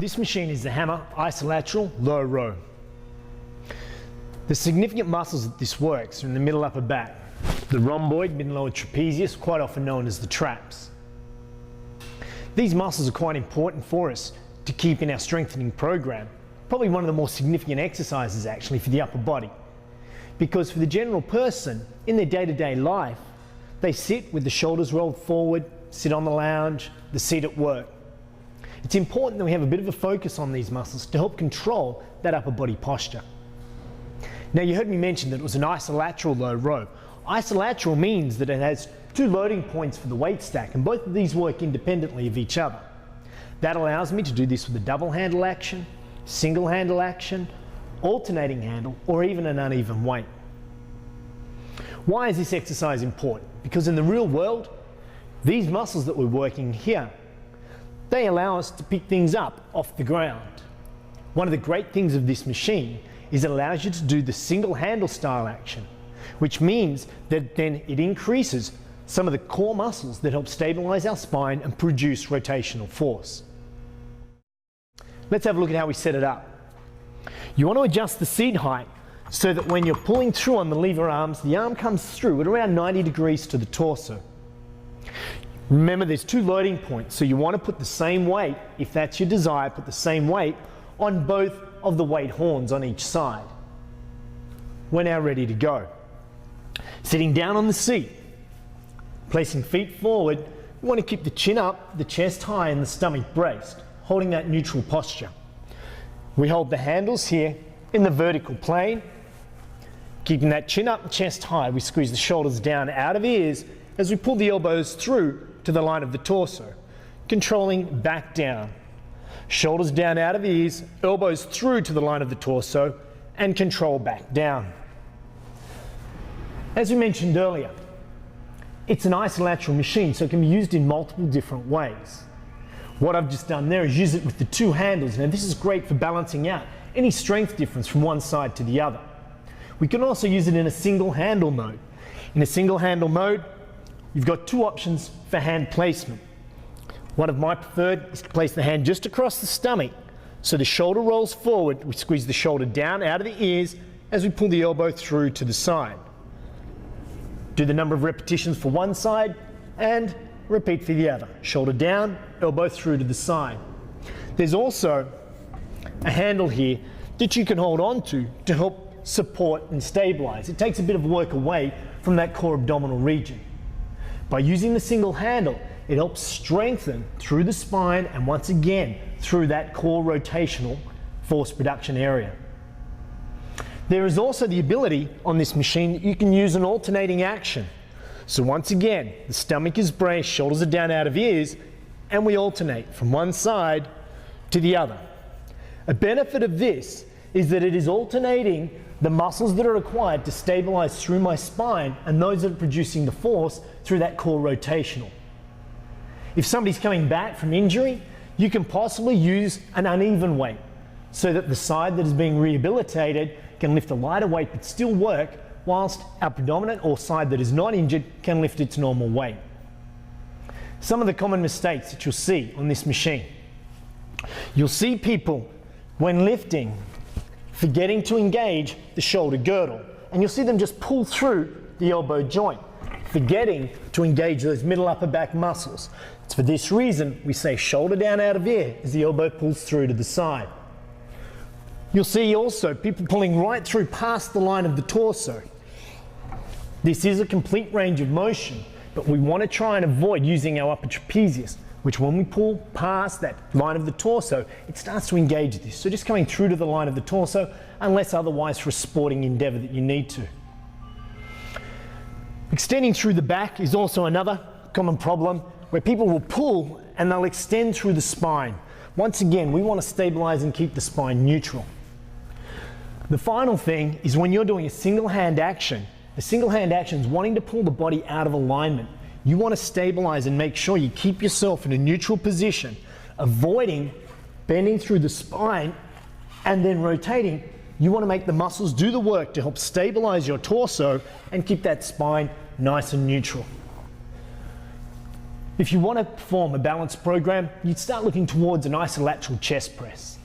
This machine is the Hammer Isolateral Low Row. The significant muscles that this works are in the middle upper back, the rhomboid, mid and lower trapezius, quite often known as the traps. These muscles are quite important for us to keep in our strengthening program, probably one of the more significant exercises actually for the upper body. Because for the general person, in their day-to-day life, they sit with the shoulders rolled forward, sit on the lounge, the seat at work. It's important that we have a bit of a focus on these muscles to help control that upper body posture. Now, you heard me mention that it was an isolateral low row. Isolateral means that it has two loading points for the weight stack, and both of these work independently of each other. That allows me to do this with a double handle action, single handle action, alternating handle, or even an uneven weight. Why is this exercise important? Because in the real world, these muscles that we're working here, they allow us to pick things up off the ground. One of the great things of this machine is it allows you to do the single handle style action, which means that then it increases some of the core muscles that help stabilize our spine and produce rotational force. Let's have a look at how we set it up. You want to adjust the seat height so that when you're pulling through on the lever arms, the arm comes through at around 90 degrees to the torso. Remember, there's two loading points, so you want to put the same weight, if that's your desire, put the same weight on both of the weight horns on each side. We're now ready to go. Sitting down on the seat, placing feet forward, you want to keep the chin up, the chest high, and the stomach braced, holding that neutral posture. We hold the handles here in the vertical plane, keeping that chin up, chest high. We squeeze the shoulders down out of ears as we pull the elbows through to the line of the torso, controlling back down. Shoulders down out of ears, elbows through to the line of the torso, and control back down. As we mentioned earlier, it's an isolateral machine, so it can be used in multiple different ways. What I've just done there is use it with the two handles. Now, this is great for balancing out any strength difference from one side to the other. We can also use it in a single handle mode. In a single handle mode, you've got two options for hand placement. One of my preferred is to place the hand just across the stomach, so the shoulder rolls forward. We squeeze the shoulder down out of the ears as we pull the elbow through to the side. Do the number of repetitions for one side and repeat for the other. Shoulder down, elbow through to the side. There's also a handle here that you can hold on to help support and stabilize. It takes a bit of work away from that core abdominal region. By using the single handle, it helps strengthen through the spine and once again through that core rotational force production area. There is also the ability on this machine that you can use an alternating action. So once again, the stomach is braced, shoulders are down out of ears, and we alternate from one side to the other. A benefit of this is that it is alternating the muscles that are required to stabilize through my spine and those that are producing the force through that core rotational. If somebody's coming back from injury, you can possibly use an uneven weight so that the side that is being rehabilitated can lift a lighter weight but still work, whilst our predominant or side that is not injured can lift its normal weight. Some of the common mistakes that you'll see on this machine. You'll see people, when lifting, forgetting to engage the shoulder girdle, and you'll see them just pull through the elbow joint, forgetting to engage those middle upper back muscles. It's for this reason we say shoulder down out of ear as the elbow pulls through to the side. You'll see also people pulling right through past the line of the torso. This is a complete range of motion, but we want to try and avoid using our upper trapezius, which when we pull past that line of the torso, it starts to engage this. So just coming through to the line of the torso, unless otherwise for a sporting endeavor that you need to. Extending through the back is also another common problem where people will pull and they'll extend through the spine. Once again, we want to stabilize and keep the spine neutral. The final thing is when you're doing a single hand action, the single hand action is wanting to pull the body out of alignment. You want to stabilize and make sure you keep yourself in a neutral position, avoiding bending through the spine and then rotating. You want to make the muscles do the work to help stabilize your torso and keep that spine nice and neutral. If you want to perform a balance program, you'd start looking towards an isolateral chest press.